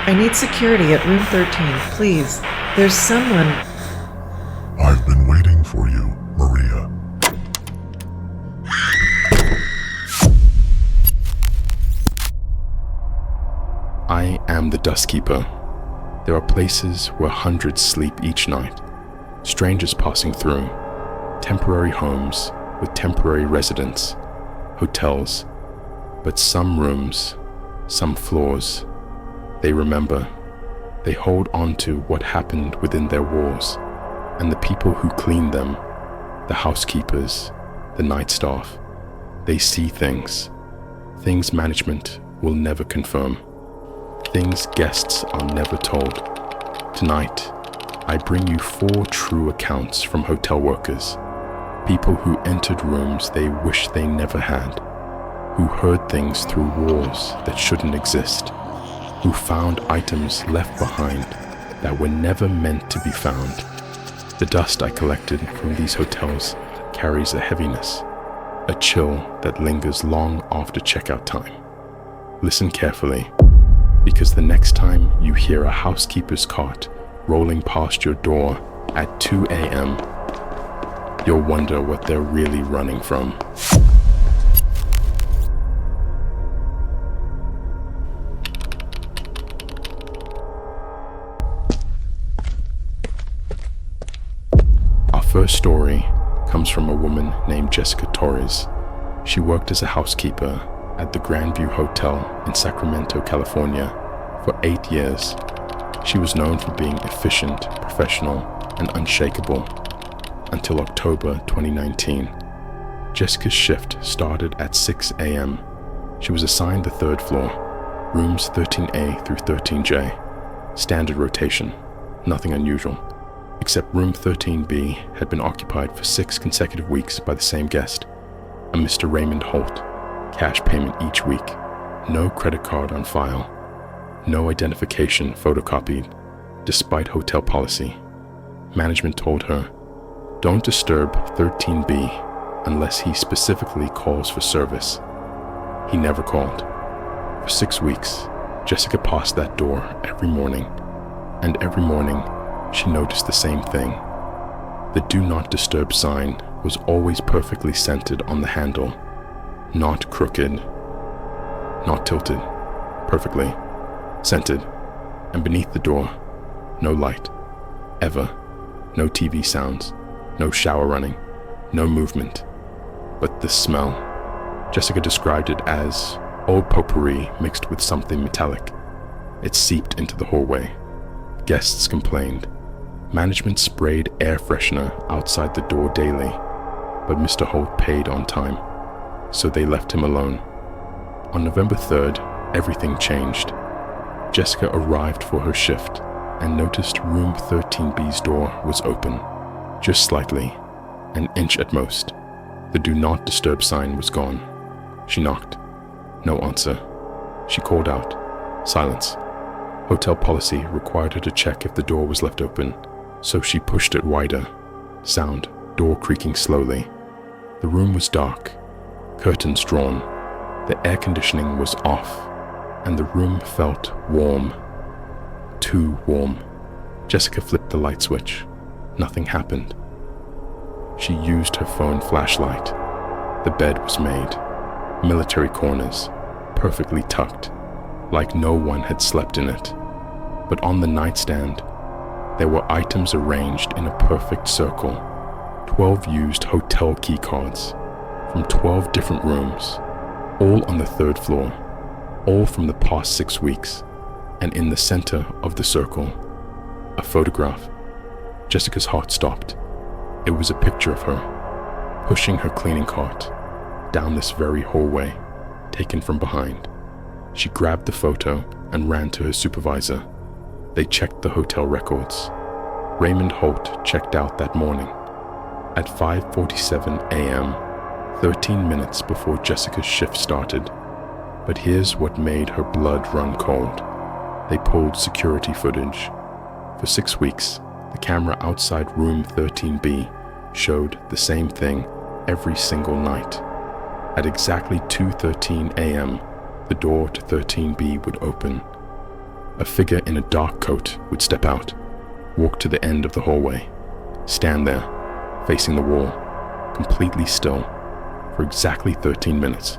I need security at room 13, please. There's someone. I've been waiting for you, Maria. I am the Dustkeeper. There are places where hundreds sleep each night, strangers passing through, temporary homes with temporary residents, hotels, but some rooms, some floors, they remember. They hold on to what happened within their walls, and the people who clean them, the housekeepers, the night staff, they see things management will never confirm, things guests are never told. Tonight, I bring you 4 true accounts from hotel workers, people who entered rooms they wish they never had, who heard things through walls that shouldn't exist, who found items left behind that were never meant to be found. The dust I collected from these hotels carries a heaviness, a chill that lingers long after checkout time. Listen carefully, because the next time you hear a housekeeper's cart rolling past your door at 2 a.m., you'll wonder what they're really running from. Our first story comes from a woman named Jessica Torres. She worked as a housekeeper at the Grandview Hotel in Sacramento, California for 8 years. She was known for being efficient, professional, and unshakable until October 2019. Jessica's shift started at 6 a.m. She was assigned the 3rd floor, rooms 13A through 13J. Standard rotation, nothing unusual, except room 13B had been occupied for 6 consecutive weeks by the same guest, a Mr. Raymond Holt. Cash payment each week, no credit card on file, no identification photocopied, despite hotel policy. Management told her, don't disturb 13B unless he specifically calls for service. He never called. For 6 weeks, Jessica passed that door every morning, and every morning she noticed the same thing. The Do Not Disturb sign was always perfectly centered on the handle, not crooked, not tilted, perfectly centered, and beneath the door, no light, ever, no TV sounds, no shower running, no movement, but the smell. Jessica described it as old potpourri mixed with something metallic. It seeped into the hallway. Guests complained. Management sprayed air freshener outside the door daily, but Mr. Holt paid on time, so they left him alone. On November 3rd, everything changed. Jessica arrived for her shift and noticed room 13B's door was open, just slightly, an inch at most. The Do Not Disturb sign was gone. She knocked. No answer. She called out. Silence. Hotel policy required her to check if the door was left open, so she pushed it wider. Sound, door creaking slowly. The room was dark, curtains drawn. The air conditioning was off, and the room felt warm. Too warm. Jessica flipped the light switch. Nothing happened. She used her phone flashlight. The bed was made. Military corners, perfectly tucked, like no one had slept in it. But on the nightstand, there were items arranged in a perfect circle. 12 used hotel key cards from 12 different rooms, all on the 3rd floor, all from the past 6 weeks, and in the center of the circle, a photograph. Jessica's heart stopped. It was a picture of her, pushing her cleaning cart down this very hallway, taken from behind. She grabbed the photo and ran to her supervisor. They checked the hotel records. Raymond Holt checked out that morning at 5:47 a.m., 13 minutes before Jessica's shift started. But here's what made her blood run cold. They pulled security footage. For 6 weeks, the camera outside room 13B showed the same thing every single night. At exactly 2:13 a.m., the door to 13B would open. A figure in a dark coat would step out, walk to the end of the hallway, stand there, facing the wall, completely still, for exactly 13 minutes,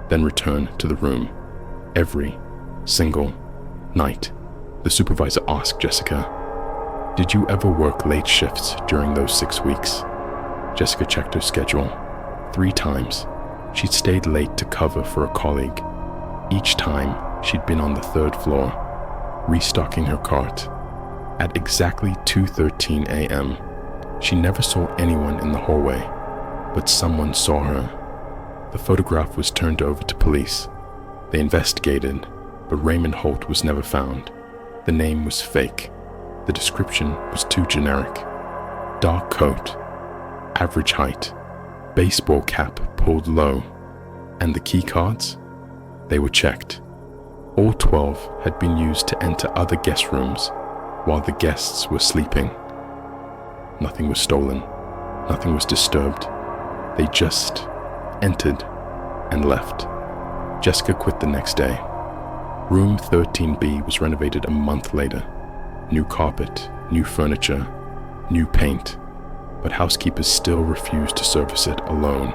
then return to the room. Every single night. The supervisor asked Jessica, "Did you ever work late shifts during those 6 weeks?" Jessica checked her schedule. 3 times, she'd stayed late to cover for a colleague. Each time, she'd been on the 3rd floor, restocking her cart. At exactly 2:13 a.m., she never saw anyone in the hallway, but someone saw her. The photograph was turned over to police. They investigated, but Raymond Holt was never found. The name was fake. The description was too generic. Dark coat, average height, baseball cap pulled low, and the key cards? They were checked. All 12 had been used to enter other guest rooms while the guests were sleeping. Nothing was stolen. Nothing was disturbed. They just entered and left. Jessica quit the next day. Room 13B was renovated a month later. New carpet, new furniture, new paint, but housekeepers still refused to service it alone,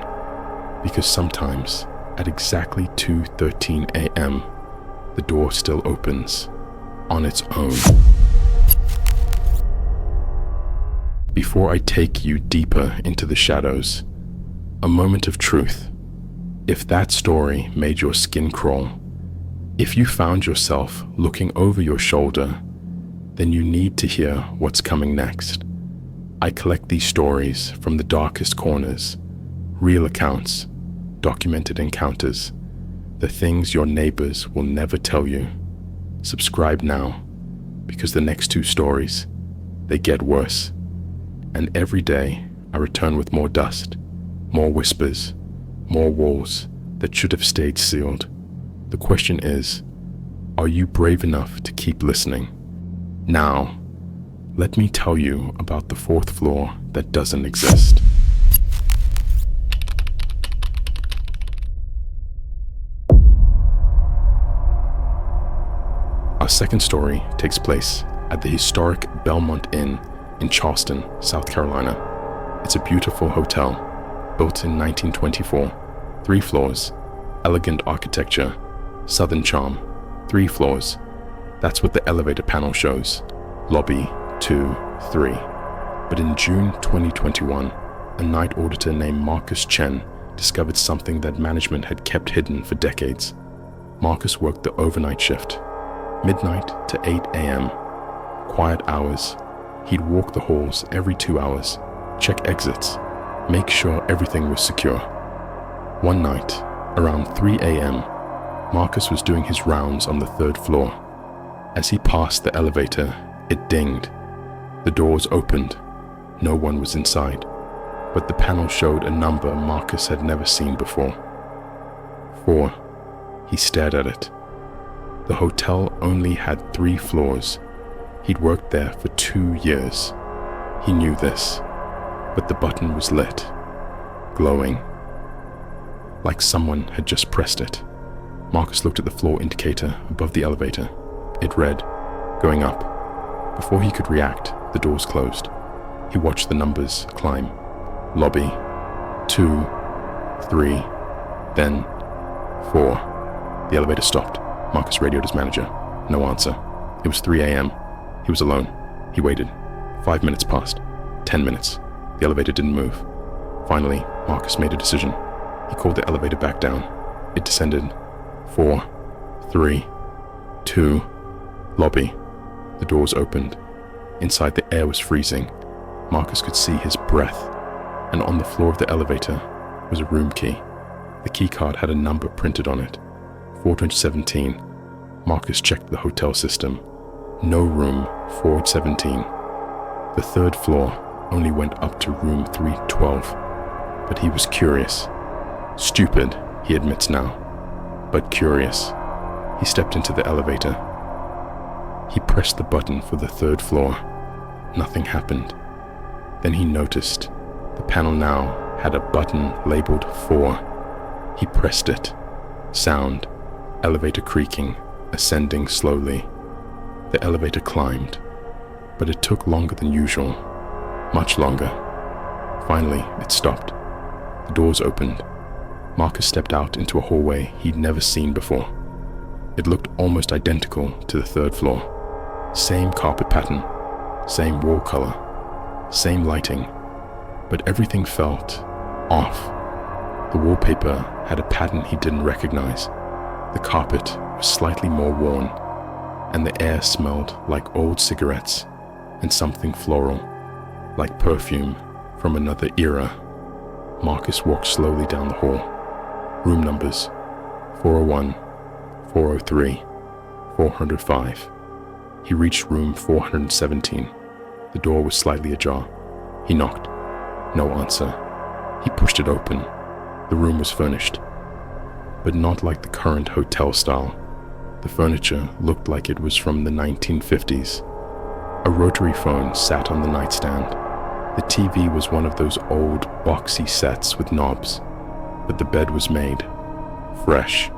because sometimes, at exactly 2:13 a.m., the door still opens on its own. Before I take you deeper into the shadows, a moment of truth. If that story made your skin crawl, if you found yourself looking over your shoulder, then you need to hear what's coming next. I collect these stories from the darkest corners, real accounts, documented encounters, the things your neighbors will never tell you. Subscribe now, because the next 2 stories, they get worse. And every day I return with more dust, more whispers, more walls that should have stayed sealed. The question is, are you brave enough to keep listening? Now, let me tell you about the 4th floor that doesn't exist. Our second story takes place at the historic Belmont Inn in Charleston, South Carolina. It's a beautiful hotel, built in 1924, 3 floors, elegant architecture, southern charm, 3 floors. That's what the elevator panel shows, lobby 2, 3. But in June 2021, a night auditor named Marcus Chen discovered something that management had kept hidden for decades. Marcus worked the overnight shift, midnight to 8 a.m., quiet hours. He'd walk the halls every 2 hours, check exits, make sure everything was secure. One night, around 3 a.m., Marcus was doing his rounds on the 3rd floor. As he passed the elevator, it dinged. The doors opened. No one was inside, but the panel showed a number Marcus had never seen before. 4. He stared at it. The hotel only had 3 floors. He'd worked there for 2 years. He knew this, but the button was lit, glowing, like someone had just pressed it. Marcus looked at the floor indicator above the elevator. It read, going up. Before he could react, the doors closed. He watched the numbers climb. Lobby, 2, 3, then 4. The elevator stopped. Marcus radioed his manager. No answer. It was 3 a.m. He was alone. He waited. 5 minutes passed. 10 minutes. The elevator didn't move. Finally, Marcus made a decision. He called the elevator back down. It descended. 4, 3, 2, lobby. The doors opened. Inside, the air was freezing. Marcus could see his breath, and on the floor of the elevator was a room key. The key card had a number printed on it. 417. Marcus checked the hotel system. No room 417. The 3rd floor only went up to room 312. But he was curious. Stupid, he admits now, but curious. He stepped into the elevator. He pressed the button for the 3rd floor. Nothing happened. Then he noticed the panel now had a button labeled 4. He pressed it. Sound, elevator creaking, ascending slowly. The elevator climbed, but it took longer than usual, much longer. Finally, it stopped. The doors opened. Marcus stepped out into a hallway he'd never seen before. It looked almost identical to the third floor. Same carpet pattern, same wall color, same lighting, but everything felt off. The wallpaper had a pattern he didn't recognize. The carpet was slightly more worn, and the air smelled like old cigarettes and something floral, like perfume from another era. Marcus walked slowly down the hall. Room numbers: 401, 403, 405. He reached room 417. The door was slightly ajar. He knocked. No answer. He pushed it open. The room was furnished, but not like the current hotel style. The furniture looked like it was from the 1950s. A rotary phone sat on the nightstand. The TV was one of those old, boxy sets with knobs, but the bed was made fresh,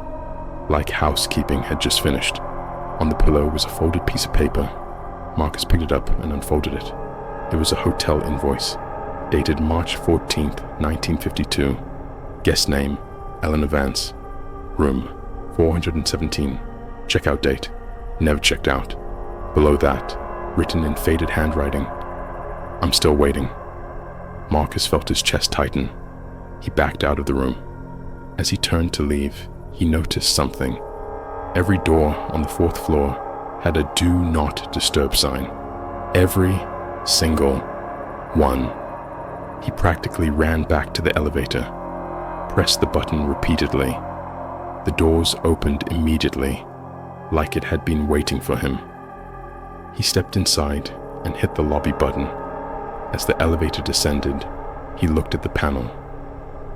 like housekeeping had just finished. On the pillow was a folded piece of paper. Marcus picked it up and unfolded it. It was a hotel invoice, dated March 14th, 1952. Guest name: Eleanor Vance. Room: 417. Checkout date: never checked out. Below that, written in faded handwriting: I'm still waiting. Marcus felt his chest tighten. He backed out of the room. As he turned to leave, he noticed something. Every door on the 4th floor had a "Do Not Disturb" sign. Every single one. He practically ran back to the elevator, pressed the button repeatedly. The doors opened immediately, like it had been waiting for him. He stepped inside and hit the lobby button. As the elevator descended, he looked at the panel.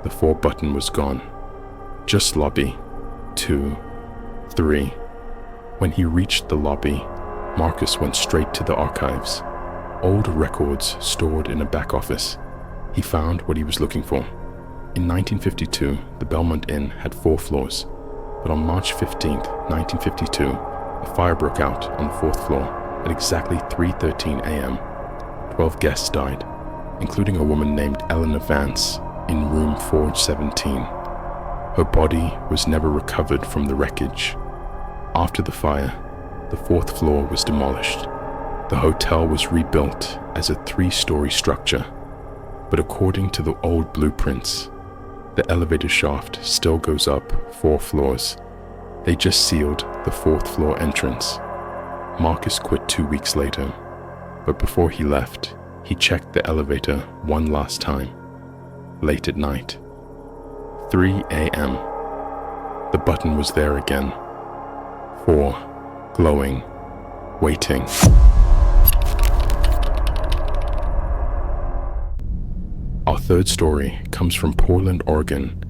The 4 button was gone. Just lobby, 2, 3. When he reached the lobby, Marcus went straight to the archives. Old records stored in a back office. He found what he was looking for. In 1952, the Belmont Inn had 4 floors, but on March 15th, 1952, a fire broke out on the 4th floor at exactly 3:13 a.m. 12 guests died, including a woman named Eleanor Vance in room 417. Her body was never recovered from the wreckage. After the fire, the 4th floor was demolished. The hotel was rebuilt as a 3-story structure, but according to the old blueprints, the elevator shaft still goes up 4 floors. They just sealed the 4th floor entrance. Marcus quit 2 weeks later, but before he left, he checked the elevator one last time, late at night. 3 a.m. The button was there again. 4, glowing, waiting. Our third story comes from Portland, Oregon,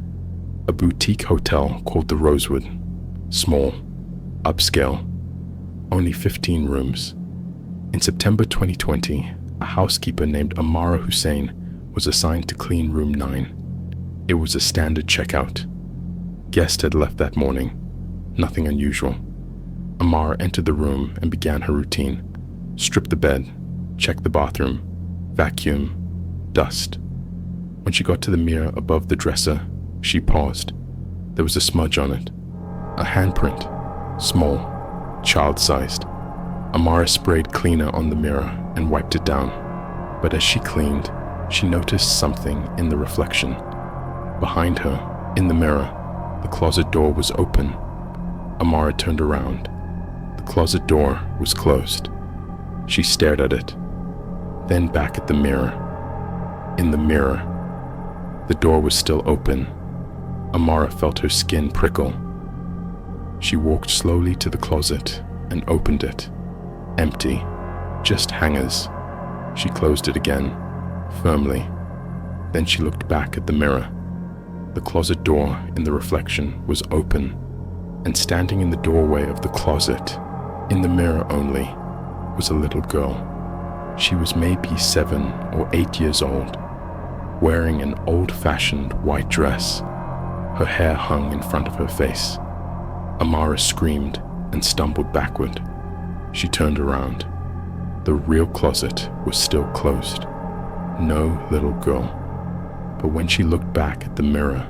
a boutique hotel called the Rosewood. Small, upscale, only 15 rooms. In September 2020, a housekeeper named Amara Hussein was assigned to clean room 9. It was a standard checkout. Guest had left that morning, nothing unusual. Amara entered the room and began her routine. Strip the bed, check the bathroom, vacuum, dust. When she got to the mirror above the dresser, she paused. There was a smudge on it. A handprint, small, child-sized. Amara sprayed cleaner on the mirror and wiped it down. But as she cleaned, she noticed something in the reflection. Behind her, in the mirror, the closet door was open. Amara turned around. The closet door was closed. She stared at it, then back at the mirror. In the mirror, the door was still open. Amara felt her skin prickle. She walked slowly to the closet and opened it. Empty, just hangers. She closed it again, firmly. Then she looked back at the mirror. The closet door in the reflection was open, and standing in the doorway of the closet, in the mirror only, was a little girl. She was maybe 7 or 8 years old, wearing an old-fashioned white dress. Her hair hung in front of her face. Amara screamed and stumbled backward. She turned around. The real closet was still closed. No little girl. But when she looked back at the mirror,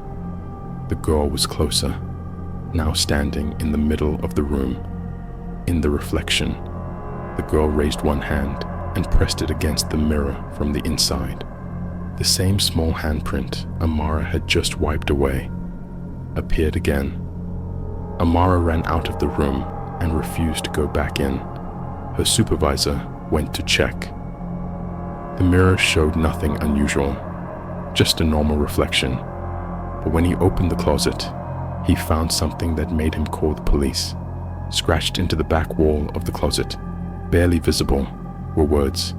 the girl was closer, now standing in the middle of the room. In the reflection, the girl raised one hand and pressed it against the mirror from the inside. The same small handprint Amara had just wiped away appeared again. Amara ran out of the room and refused to go back in. Her supervisor went to check. The mirror showed nothing unusual, just a normal reflection. But when he opened the closet, he found something that made him call the police. Scratched into the back wall of the closet, barely visible, were words,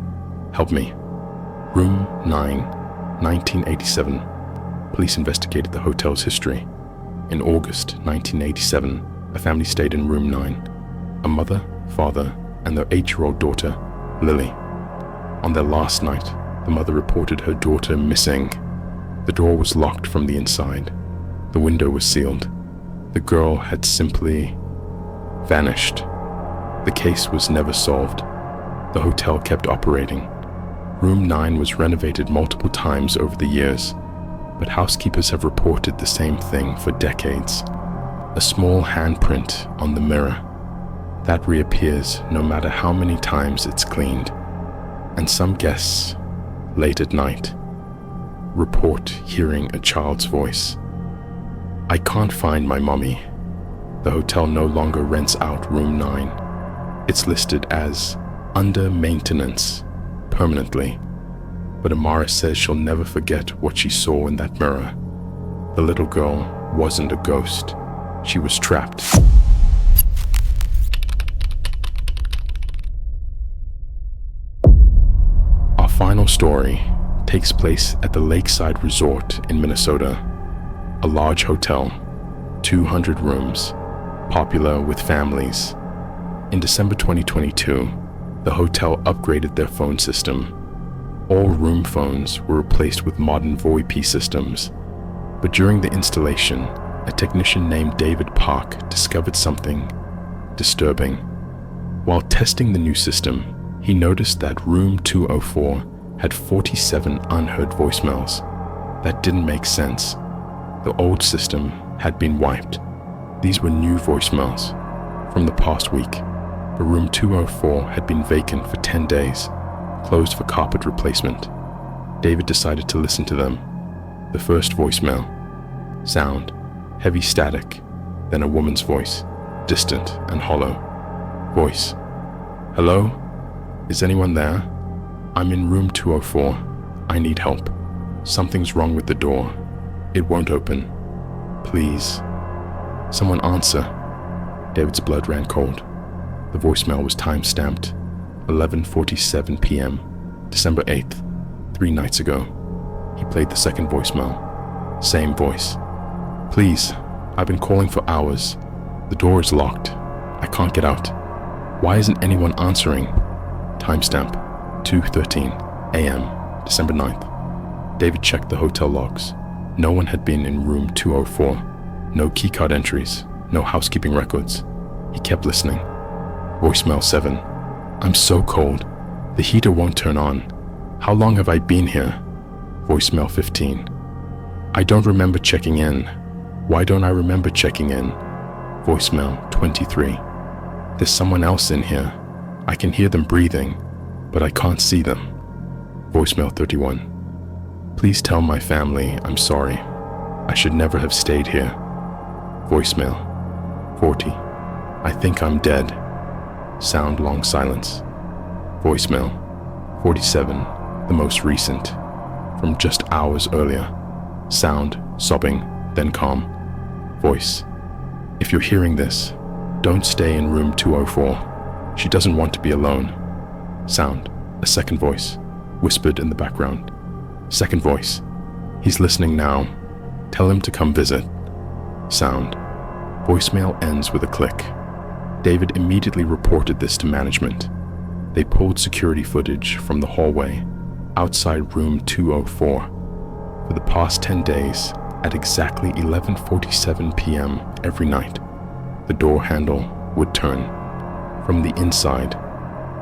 "Help me. Room 9, 1987. Police investigated the hotel's history. In August 1987, a family stayed in room 9. A mother, father, and their 8-year-old daughter, Lily. On their last night, the mother reported her daughter missing. The door was locked from the inside. The window was sealed. The girl had simply vanished. The case was never solved. The hotel kept operating. Room 9 was renovated multiple times over the years, but housekeepers have reported the same thing for decades. A small handprint on the mirror that reappears no matter how many times it's cleaned. And some guests, late at night, report hearing a child's voice. "I can't find my mommy." The hotel no longer rents out room 9. It's listed as under maintenance permanently. But Amara says she'll never forget what she saw in that mirror. The little girl wasn't a ghost. She was trapped. Our final story takes place at the Lakeside Resort in Minnesota. A large hotel, 200 rooms, popular with families. In December 2022, the hotel upgraded their phone system. All room phones were replaced with modern VoIP systems. But during the installation, a technician named David Park discovered something disturbing. While testing the new system, he noticed that room 204 had 47 unheard voicemails. That didn't make sense. The old system had been wiped. These were new voicemails from the past week. But room 204 had been vacant for 10 days, closed for carpet replacement. David decided to listen to them. The first voicemail. Sound, heavy static, then a woman's voice, distant and hollow. Voice. "Hello? Is anyone there? I'm in room 204. I need help. Something's wrong with the door. It won't open. Please. Someone answer." David's blood ran cold. The voicemail was time-stamped 11:47 p.m., December 8th, 3 nights ago. He played the second voicemail. Same voice. "Please, I've been calling for hours. The door is locked. I can't get out. Why isn't anyone answering?" Timestamp 2:13 a.m., December 9th. David checked the hotel logs. No one had been in room 204. No keycard entries. No housekeeping records. He kept listening. Voicemail 7. "I'm so cold. The heater won't turn on. How long have I been here?" Voicemail 15. "I don't remember checking in. Why don't I remember checking in?" Voicemail 23. "There's someone else in here. I can hear them breathing, but I can't see them." Voicemail 31. "Please tell my family I'm sorry. I should never have stayed here." Voicemail 40. "I think I'm dead." Sound long silence. Voicemail 47, the most recent, from just hours earlier. Sound sobbing, then calm. Voice. "If you're hearing this, don't stay in room 204. She doesn't want to be alone." Sound, a second voice, whispered in the background. Second voice. "He's listening now. Tell him to come visit." Sound. Voicemail ends with a click. David immediately reported this to management. They pulled security footage from the hallway outside room 204. For the past 10 days, at exactly 11:47 p.m. every night, the door handle would turn. From the inside,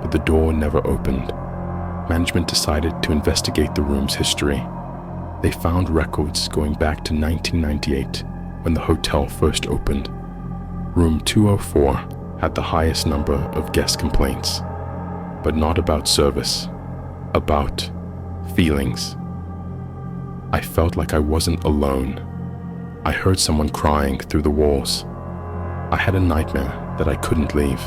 but the door never opened. Management decided to investigate the room's history. They found records going back to 1998, when the hotel first opened. Room 204 had the highest number of guest complaints, but not about service, about feelings. I felt like I wasn't alone. I heard someone crying through the walls. I had a nightmare that I couldn't leave.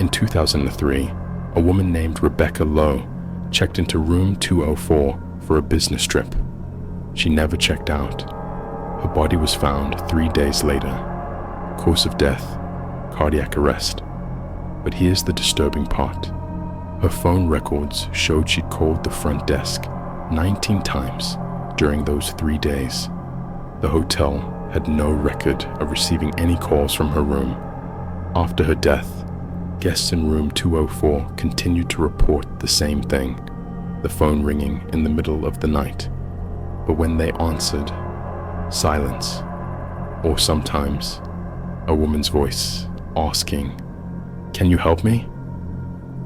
In 2003, a woman named Rebecca Lowe checked into room 204 for a business trip. She never checked out. Her body was found 3 days later. Cause of death, cardiac arrest. But here's the disturbing part. Her phone records showed she'd called the front desk 19 times during those 3 days. The hotel had no record of receiving any calls from her room. After her death, guests in room 204 continued to report the same thing, the phone ringing in the middle of the night. But when they answered, silence, or sometimes a woman's voice asking, "Can you help me?"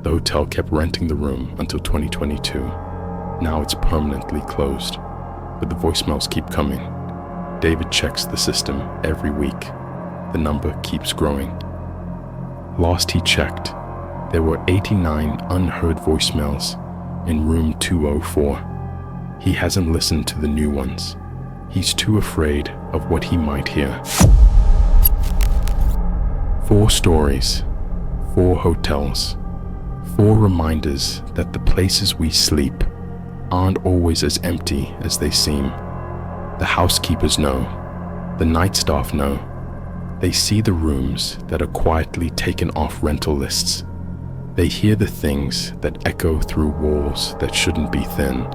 The hotel kept renting the room until 2022. Now it's permanently closed, but the voicemails keep coming. David checks the system every week. The number keeps growing. Last he checked, there were 89 unheard voicemails in room 204. He hasn't listened to the new ones. He's too afraid of what he might hear. 4 stories, 4 hotels, 4 reminders that the places we sleep aren't always as empty as they seem. The housekeepers know. The night staff know. They see the rooms that are quietly taken off rental lists. They hear the things that echo through walls that shouldn't be thin.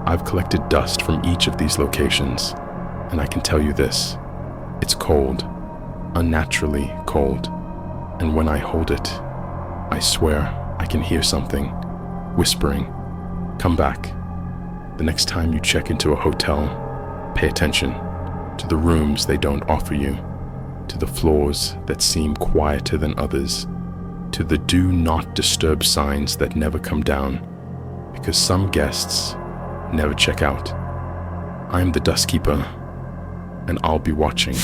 I've collected dust from each of these locations, and I can tell you this. It's cold, unnaturally cold. And when I hold it, I swear I can hear something whispering, "Come back." The next time you check into a hotel, pay attention to the rooms they don't offer you, to the floors that seem quieter than others, to the do not disturb signs that never come down, because some guests never check out. I'm the dust keeper, and I'll be watching.